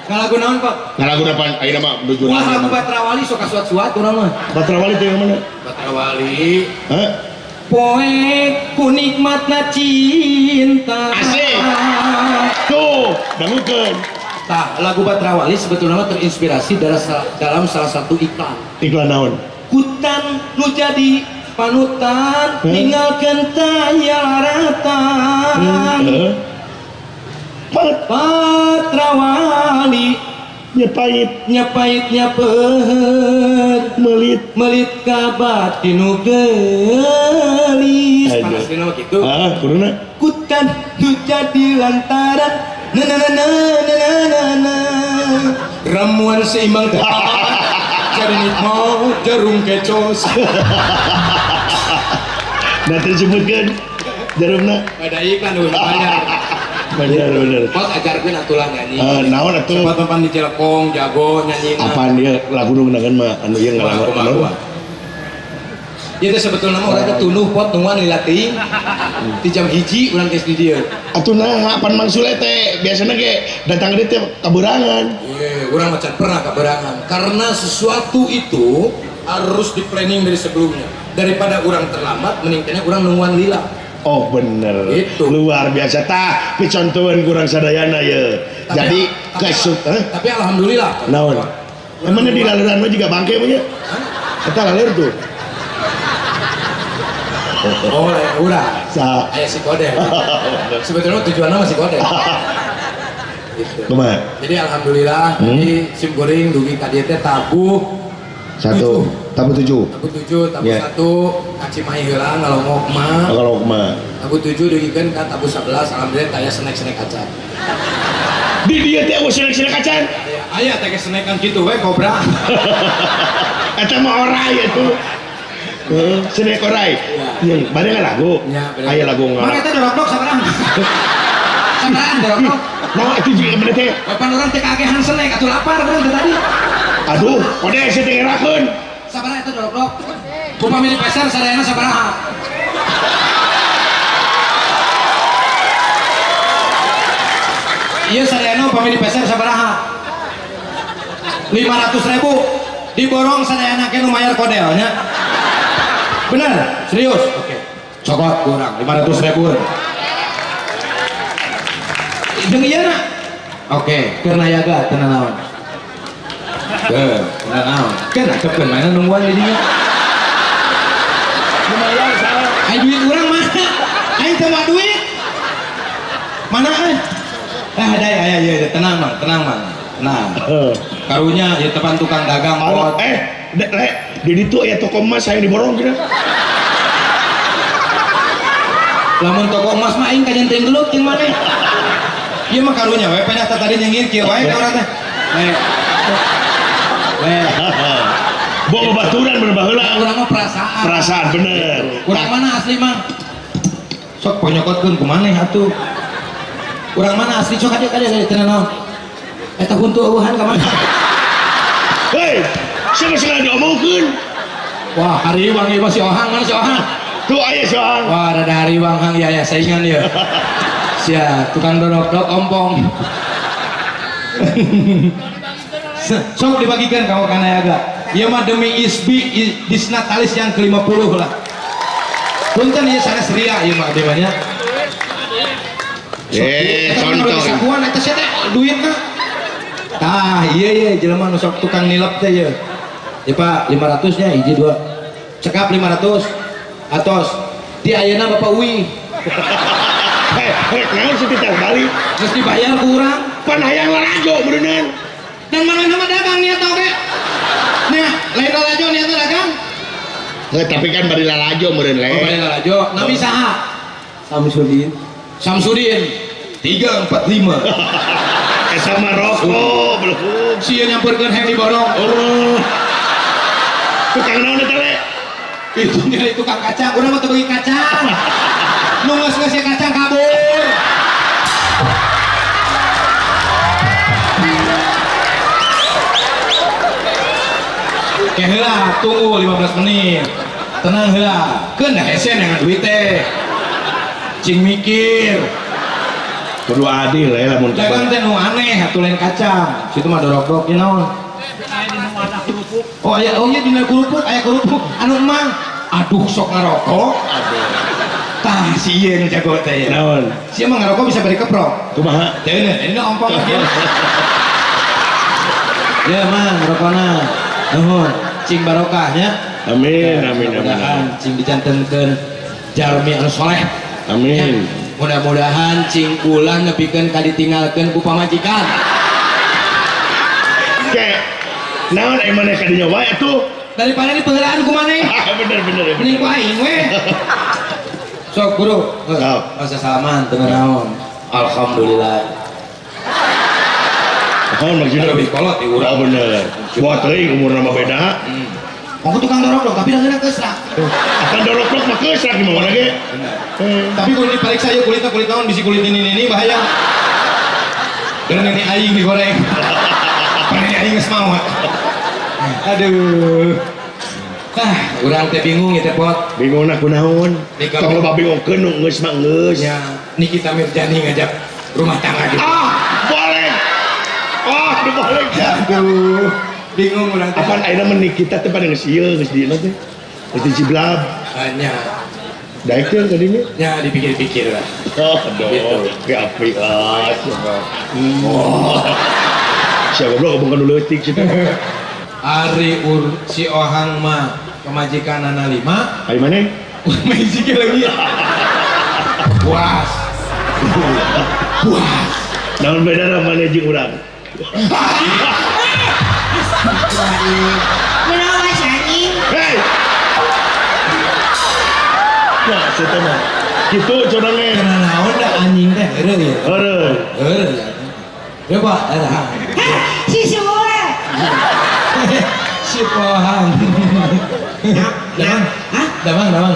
Ngalagu naon Pak? Ngalagu apa? Ayeuna mah duduran. Ulah lagu Batrawali sok kasuat-suat urang mah. Batrawali teh yang mana? Batrawali. Hah? Poe kunikmatna cinta. Asik. Tuh, dangukeun. Tah, lagu Batrawali sebetulnya terinspirasi dalam salah satu iklan. Iklan naon? Hutan nu jadi panutan ninggalkeun taya laratan. Batrawali nyepait nyepeut melit ka batin nu geulis. Panasna kitu. Kuruna. Hutan nu jadi lantaran ramuan seimbang jadi nikmat jarum kecos. Nah tersebutkan jarumna Ada iklan udah bayar. bener Pot ajarkeun atulah nyanyi. naon atuh Tempat-tempat di Cilekong jago nyanyi. apaan dia lagu nu ngeunaan mah anu ieu ngalawan. Itu sebetulnya mah urang teh tunduh pot nungguan lilating. Di jam 1 urang geus di dieu. Atuh nah pan Mang Sule teh biasana ge datang di teh kaberangan. Iya, urang macan pernah kaberangan. Karena sesuatu itu harus di planning dari sebelumnya. Daripada urang terlambat, mending urang nungguan lila. Oh bener. Itu. Luar biasa tah picontohan kurang sadayana ye. Jadi kesuk Tapi alhamdulillah. naon? Emangnya di laluran mah juga bangke punya? Eta lalur tuh. Oh, urang. Sa Aya si kode. Sebetulnya tujuannya masih kode. Gitu. kumaha? Jadi alhamdulillah jadi sim goreng dugi ka dieu teh tabuh 1 tabu 7. tabuh 7 tabuh Ya. 1 kacimai heula ngalongok mah. Kalau kumaha? Tabuh 7 dugikeun ka tabuh 11 alhamdulillah taya snack-snack kacang. Di dia teh eueuh snack-snack kacan. Aya teh snack kan kitu we kobra. Eta mah orai atuh. Snack orai. Yang bade lagu. Ya, bener. Aya lagu Mana enggak? eta dorok sabaraha? Sabaraha dorok? Nah itu juga bener teh. Papan orang teh kagehan snack atuh lapar kan tadi. Aduh, kode saya teh ngerakeun. Sabaraha eta dorok? Upami di peser sadayana sabaraha? Iya sadayana upami di peser sabaraha? 500.000 diborong sadayana ke nu mayar kodelnya. Bener? Serius? Oke. Cokot kurang 500.000. Jeung ieu na. Oke, keur nayaga tenan naon? Tenan naon? Keur cepkeun mainan nungguan di dinya. Lumayan salah. Aing duit urang mana? Aing teu mah duit. Mana euy? Ada ya, tenang Mang. Tenang. Karunya ya depan tukang dagang Allah, pot. di ditu aya toko emas saya diborong kira. Lamun toko emas mah aing kajenting geuleuh jeung maneh. Ieu mah karunya we penah tadi nyengir kieu wae ka urang teh. Bawa baturan bener baheula. Urang mah perasaan. Perasaan bener. Urang mana asli Mang? Sok ponyokotkeun ku maneh atuh. Urang mana asli sok aja tenan naon? Eta huntu eueuhan ka mana? Hei, siapa segala diomongkeun? Wah, hariwang ieu mah si Ohang, mana si Ohang? Tuh aya soang. Wah, ada hariwang hang ya saingan ya. Sia, tukang donok-donok ompong. Sok dibagikan kamu kanayaga. Ieu mah demi Disnatalis yang ke-50 lah. Punten ieu sanes ria ieu mah demanya. Contoh. Sakuan eta sia teh duitna. Tah, iya jelema nu sok tukang nilep teh ieu. Ya Pak, 500 nya hiji 2. Cekap 500. Atos. Di ayeuna Bapak Uwi. Naon sih kita balik? Terus dibayar kurang. Pan hayang lalago berenang. Dan mana nama dagang niat oke. Nah, lain lalajo niatna dagang. Tapi kan bari lalajo meureun le. Oh, bari lalajo. Nami saha? Samsudin. 345. Sama rokok belum. Sia nyamperkeun heng diborong. Tukang naon eta le? Itu nilai tukang kacang. Urang mah teu bagi kacang. Nu geus ya kacang kabur. Oke heula, tunggu 15 menit. Tenang heula. Keun da hese dengan duit teh. Cing mikir. kudu adil ya lamun Jangan teh nu aneh atuh lain kacang. Situ mah dorok-dorok naon. Oh iya dina kerupuk aya kerupuk anu emang. Aduh sok ngarokok. Tah si ieu nu jago teh. naon Si emang ngarokok bisa bari keprok. kumaha Teu ini ompong lagi. Ya mang rokona. Nuhun, cing barokahnya. amin amin Mudah-mudahan cing dicantenkeun jalmi anu soleh. amin Mudah-mudahan cing ulah nepikeun ka ditinggalkeun ku pamajikan. Oke, naon aing maneh kadinya wae tuh. Daripada dipengeulaan ku maneh. Bener. Mending ku aing we. Sok guru. Sok. Masa salaman teu naon. Alhamdulillah. Naon maksudnya Lebih kolot di urang. Oh bener. Buat teuing umurna mah beda. Aku tukang dorok tapi dengeuna keusrak. Akan dorok-dorok mah keusrak gimana ge? Tapi kalau diperiksa ya kulitnya kulit naon bisi kulit ini bahaya. Dan ini aing digoreng. Pane aing geus mau. Aduh. Urang teh bingung ya teh pot. Bingungna kunaon? Dika- Tong loba bingungkeun nu geus mah geus. Ya, Nikita Mirjani ngajak rumah tangga gitu. Boleh. Boleh. Aduh, bingung urang teh. Apaan ayeuna mah Nikita teh pada geus ieu geus dieu teh. Geus diciblab. Hanya Daek teh tadinya. ya dipikir-pikir lah. Aduh, Gitu. kayak api siapa goblok ngomong dulu leutik sih. Ari si Ohang mah pemajikan anak 5. Ayo mana? Magic lagi. Puas. Naon beda nama jeung urang. Kenapa anjing? Hei. Nah, situ mah. Gitu codange. Karena naon da anjing teh heureuh ya. Heureuh. Ya. Ya Pak, ada. Si Sule. Si Pohang. Damang. Damang.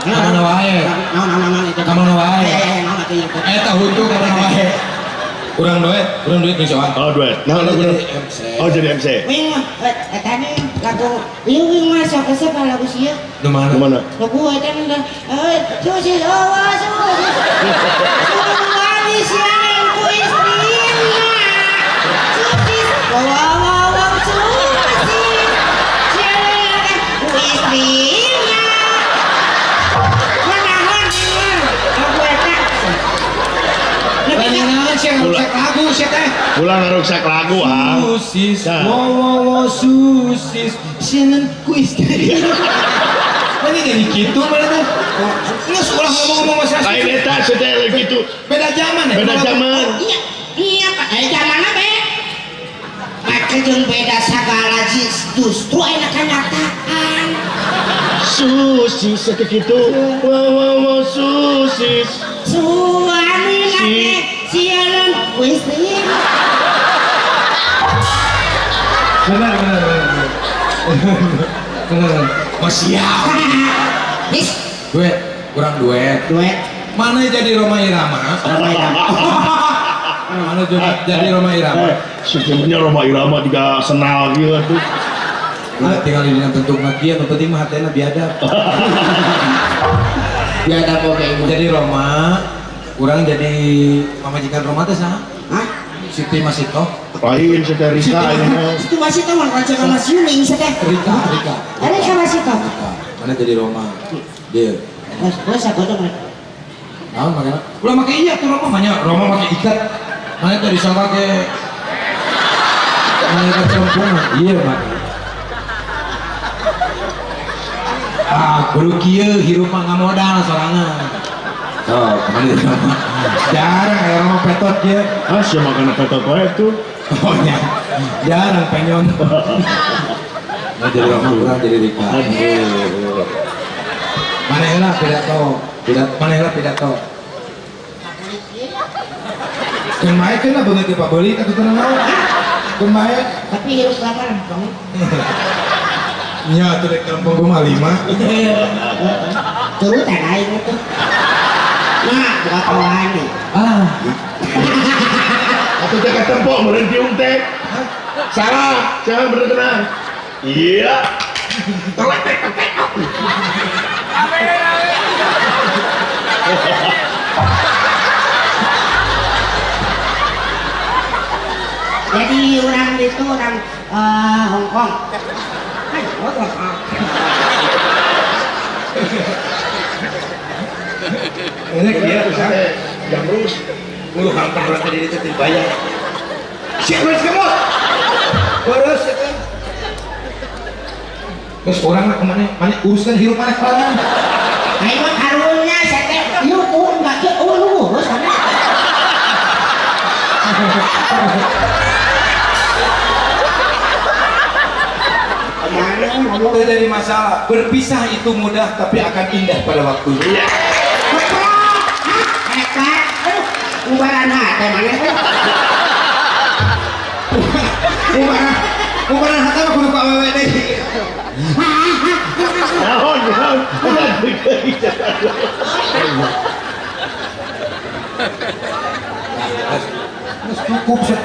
Kamana wae. Kamana wae. Eta huntu kamana wae. Kurang duit nih soal. Oh, duit. Nah, lagu. Oh, jadi MC. Wing, tadi lagu ieu masuk ke siapa lagu sia? Di mana? Kemana? Lagu eta mah susi awas. Suami siang ku istrinya. Susi wow susi. Siang ku istrinya. Manahan lagu eta. Banyak naon sih rusak lagu sih teh. Pulang ngaruksak lagu ah. Susis, Nah. wow susis, sinan kuis. Ini jadi gitu mana teh? Nggak sekolah ngomong masalah. Lain eta sedaya gitu. Beda zaman ya. Beda zaman. Iya Pak, zaman apa ya? Maka jeung beda sagala justru enak kenyataan. Susis eta gitu. Wow susis. Suami nake siaran kuistri. Benar. Oh siap. Bis, Duet, kurang duet. duet. Mana jadi Roma Irama? Mana jadi Roma Irama? Sebenarnya Roma Irama juga senal gitu tuh. Udah tinggal di dalam bentuk lagi, yang penting mah hatena biadab. Biadab oke. Jadi Roma, kurang jadi pamajikan Roma teh saha? Hah? Siti Masito. Lain sedaya Rika ini mah. Itu masih tahu raja ka Mas Yuning sedeh. Rika. Ada ka masih tahu. Mana jadi Roma? Dia. Wes aku tuh. Naon makanya? Ulah make iya tuh Roma banyak. Roma make ikat. Mana tadi disangka ke mana ke perempuan? Iya mak. Kudu kieu hirup mah ngamodal sorangan. Oh, kemana jadi Roma? Jarang ya Roma petot ya. Ah, siya makan petot wae tuh. Oh ya, jarang penyon. Nah jadi Roma kurang jadi Rika. Mana heula pidato. Keun mae keun beungeut teh Pak Beuli atuh tenang naon. Keun mae Tapi hirup lamar kamu. nya atuh rek kampung rumah 5. Turut lain itu. Nah, buka kawan nih. Atau jaga tempok berhenti teh. Salah, jangan berkenan. Iya. Tolak teh. Jadi orang itu orang Hong Kong. Ini dia tuh Yang terus. guru hampir berarti diri itu bayar. Siap terus kamu. Terus ya kan. Terus orang lah kemana? Mana urusan hidup mana kalangan? Nah itu karunya saya teh yuk enggak ke lurus sana. Mulai dari masalah berpisah itu mudah tapi akan indah pada waktunya. Hebat. Aduh, ubaran hati mana? Ubaran hati mah kudu ka awewe deui. Naon. Cukup sih.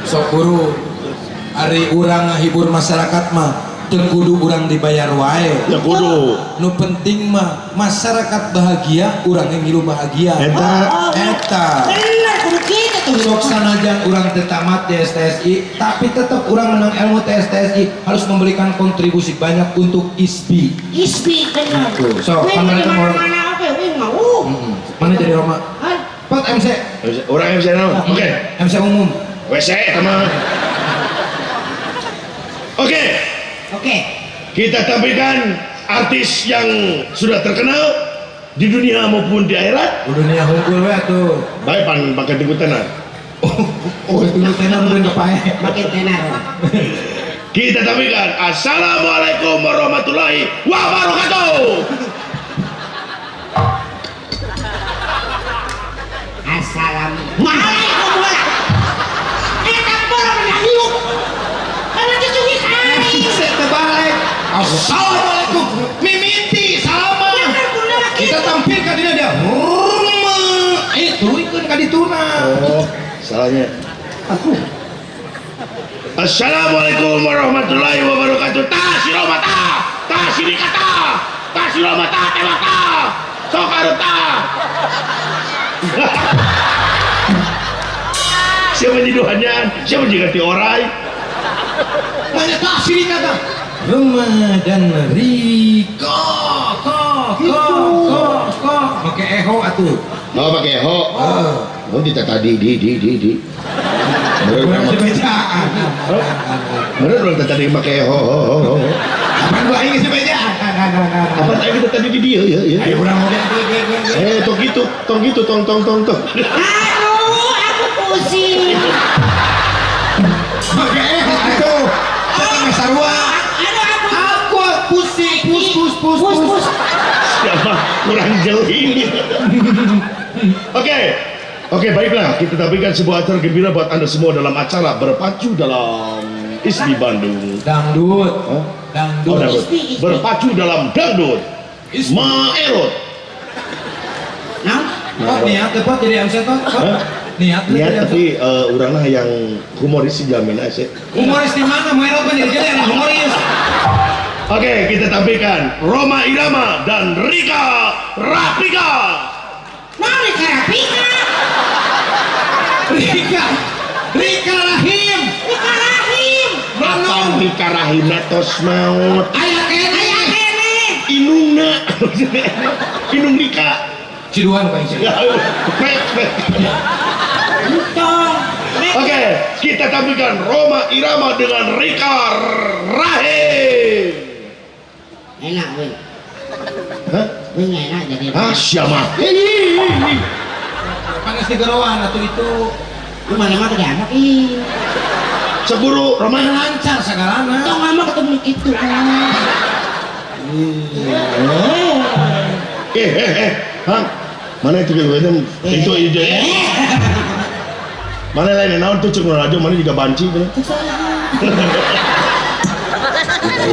Sok guru ari urang ngahibur masyarakat mah teu kudu urang dibayar wae. Ya kudu. Nu penting mah masyarakat bahagia, urang yang ngilu bahagia. Eta. Bener kudu kitu tuh. Sok sanajan urang teu tamat di STSI, tapi tetap urang menang ilmu di STSI harus memberikan kontribusi banyak untuk ISBI. Isbi bener. So, Wih, pamerintah di mau mana-mana oke, wih mau. mana jadi Roma? Hai. Pot MC. Orang yang bisa naon? Oke. MC umum. WC teman. Oke. Oke. Kita tampilkan artis yang sudah terkenal di dunia maupun di akhirat. Dunia hunkul we tuh. Baik pan pakai tikutenan. Oh, itu tenar udah kepae. Makin tenar. Kita tampilkan Assalamualaikum warahmatullahi wabarakatuh. Assalamualaikum Eta pura menang hidup. Karena cuci hari. Saya terbalik. Assalamualaikum. Mimiti sama. Kita tampilkan dia dia. Turunkan ka dituna. Oh, salahnya. Aku. Assalamualaikum warahmatullahi wabarakatuh. Tasiromata, tasirikata, tasiromata tewaka, sokaruta. Siapa nyiduhannya? Siapa juga diorai? Mana tasirikata? Ramadan Riko, ko. Pakai eho atuh. Oh pakai ho. Oh kita tadi di. Kurang sebejaan. Bener dong kita tadi pakai ho. Apaan gua ingin sebejaan? Apa tadi kita tadi di dia ya? Ayo kurang mau Tong gitu, tong. Aduh, aku pusing. pakai eho atuh. Setengah sarua. Aduh, Aku pusing, pus. Siapa kurang jauh ini? Oke, baiklah. Kita tampilkan sebuah acara gembira buat Anda semua dalam acara berpacu dalam ISBI Bandung. Dangdut. Oh, Dangdut. dangdut. Berpacu dalam dangdut. Maerot. Nah, Oh, niat tepat jadi MC toh? Hah? Niat Tapi uranglah yang humoris sih jamin aja. humoris di mana? Mau apa jadi yang humoris? Oke, kita tampilkan Roma Irama dan Rika Rafika. mau Karapika. Rika Rahim. Rika Rahim. Apa Rika Rahim tos maut? Ayah kene. Inungna. Inung Rika. Ciduan Pak Isya. Entong. Oke, kita tampilkan Roma Irama dengan Rika Rahim. Enak, weh. Hah? Weh enak jadi. Siapa? Panas di gerawan atau itu Lu mana mah gede amat ih. Seburu Roma. lancar segalana. Tong lama ketemu gitu. Hang, mana itu itu ide? Mana lain naon tuh cek radio mana juga banci bener.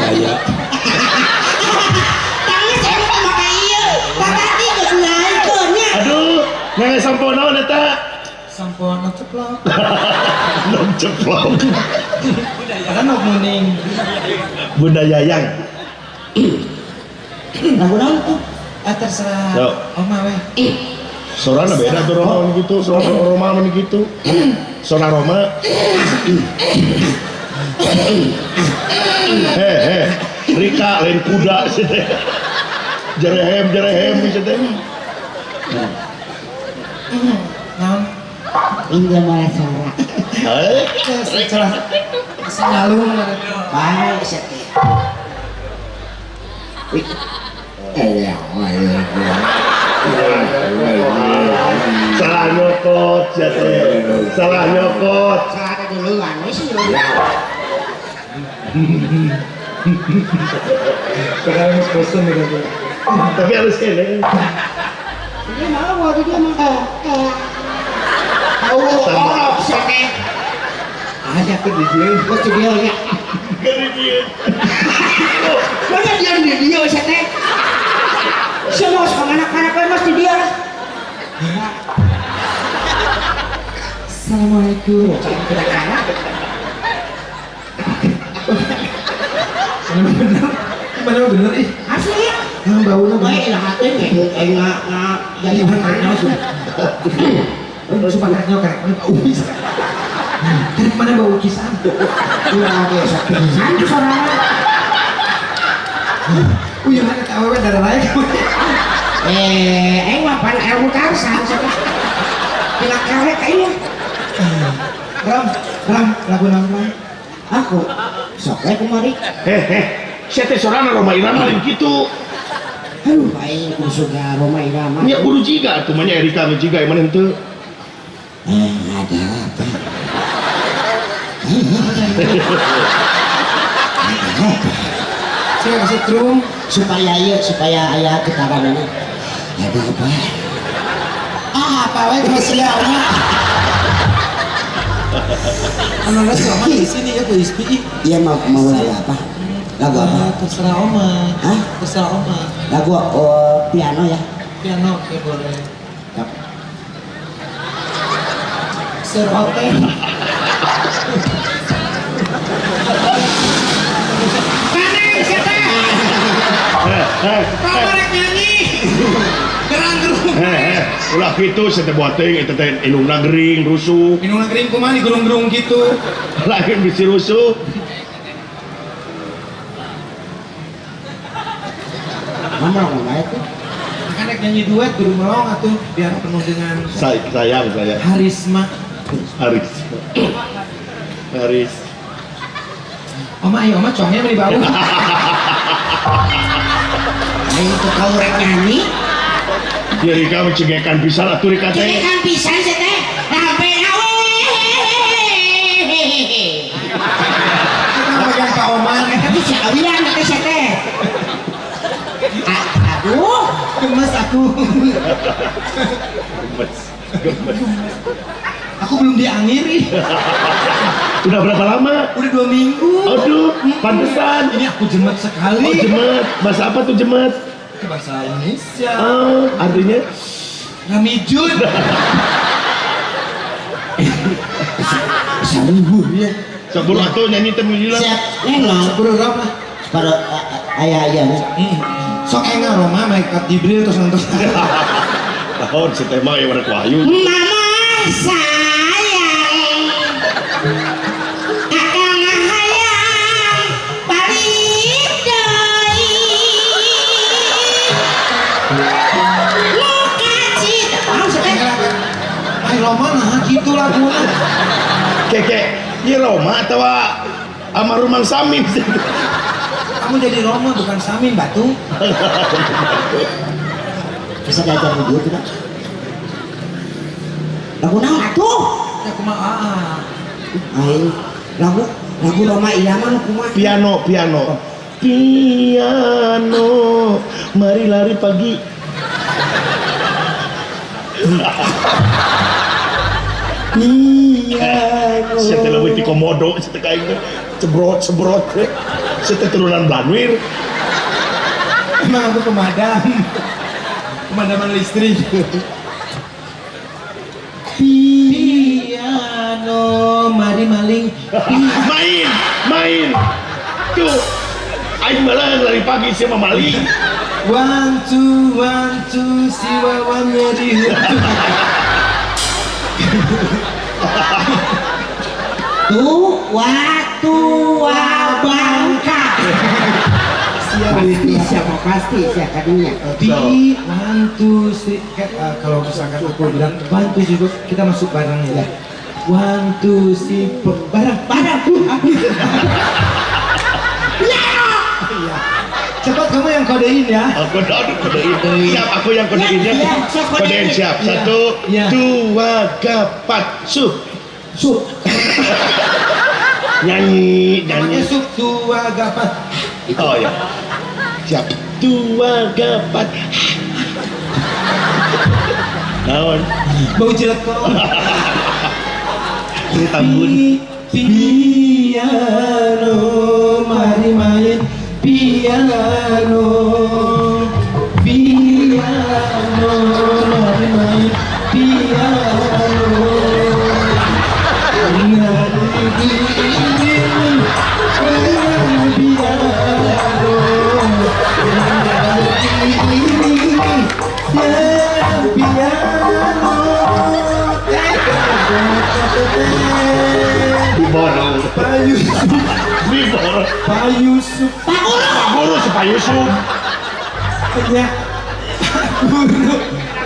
Iya. Tangan saya mau pakai iya. Patati geus naikeunnya. Aduh, nggak sampo naon eta? Sampoan ceplok. Non ceplok. Kan mau muning. Bunda Yayang. Lagu naon tuh? Terserah. Yo. Oma weh. Sorana beda tuh Roma gitu, Roma gitu. Sora Roma. Rika lain kuda sih teh. Jerehem sih teh. Naon? Indah malah Sora. Salah sinyalung. Baik sih. Salah nyokot ya teh. Salah nyokot. Salah duluan sih. Sekarang harus bosan nih kan. Tapi harus kene. Dia mau waktu dia mah. Oh, sih. Ada ke dia. Wah, dia ya. Gede dia. Mana dia di dia sih teh? Semua sama anak-anak mesti dia. Assalamualaikum. Gimana bener ih? Asli. Yang baunya Baik lah hati nggak jadi benar sudah. Sumpah karetnya karek bau bisa. Karek mana bau kisan? Iya biasa. Santu sorangan. Yang mana tahu darah lain. Mah pan ilmu karsan siapa? Pilak karek kayaknya. Ram, lagu nama. Aku sok kemari. Saya teh Sorana Roma Irama lain gitu. Aduh, baik sudah Roma Irama. Nya kudu jiga tuh manya Erika nu jiga yang mana henteu. Ada apa? Saya kasih trum Supaya ayah getaran ini. Ada apa? Apa wae masih awalnya. anak selama di sini ya Bu Ispi. Iya mau lagu apa? Lagu apa? Terserah Oma. Hah? Terserah Oma. Lagu piano ya? Piano ya boleh. Serote. Mana siapa? Kau rek nyanyi. Gerang-gerung. Ulah gitu saya teh buat teh eta teh indungna gering rusuh. Minum kering kumaha di gerung-gerung gitu. Lain bisi rusuh. Ngomong itu. Kan nyanyi duet kudu melong atuh biar penuh dengan Sayang saya. harisma. Haris. Oma congnya beli bau. Ayo tuh kau rek nyanyi. Ya Rika mencegekan pisan atuh Rika teh. Jadi kan pisan sih teh. Sampai Kita bagian Pak Oman. tapi si Awian nanti sih teh. Aduh, Gemes aku. Aku belum diangiri. Udah berapa lama? Udah 2 minggu. Aduh, pantesan. Ini aku jemet sekali. Oh jemet. Bahasa apa tuh jemet? Itu bahasa Indonesia. Oh, artinya Ngamijun. Saluhur ya. sebelum atuh nyanyi teh mujila. Siap, nengok. Sepuluh berapa? Pada ayah Sok enggak Roma, malaikat Jibril terus nonton. Tahun si teh mah yang warna wahyu. Mama sayang, akang hayang balik deui. Muka cita, maksudnya Ay Roma nah gitu lagunya. Keke, ieu Roma atau Amarumang Samin. Kamu jadi Roma bukan Samin batu. bisa diajar video tidak? Lagu naon atuh? Ya kumaha? Ayo, lagu Roma Irama nu kumaha? Piano. Mari lari pagi. Piano. Saya teh leuwih ti komodo, saya teh kain cebrot. Saya teh turunan Blanwir. Emang aku pemadaman listrik. Piano, mari maling. Main. Tuh. Aing malah lari pagi sama maling. One two si wawannya dihuntung. Tua Bangka. Pasti siapa kadinya. Di one two si kalau misalkan aku bilang one two si kita masuk bareng ya. One two si bareng. Iya. Cepat kamu yang kodein ya. Aku kodein. Siap, aku yang kodein ya. Ya, siap, kodein. Kodein siap. Ya. 1, Ya. 2, 3, 4, sup. Sup. Nyanyi. Namanya sup tua gapat. Oh ya. Siap. 2, 3, 4. Naon? Bau jilat kok. Ini tambun. Piano, mari main piano, mari main piano. Diborong. Diborong. Pak Yusuf, Pak Guru. Pak Guru supaya Yusuf. ya, guru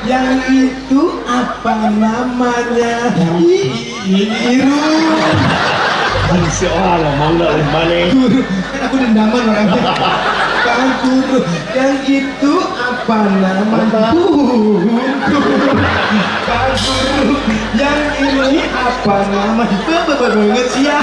yang itu apa namanya? Irung. Kan si orang ngomong dah mana? Guru, kan aku dendaman orangnya. Pak Guru yang itu apa namanya? Pak Guru yang ini apa namanya? Banget sih ya.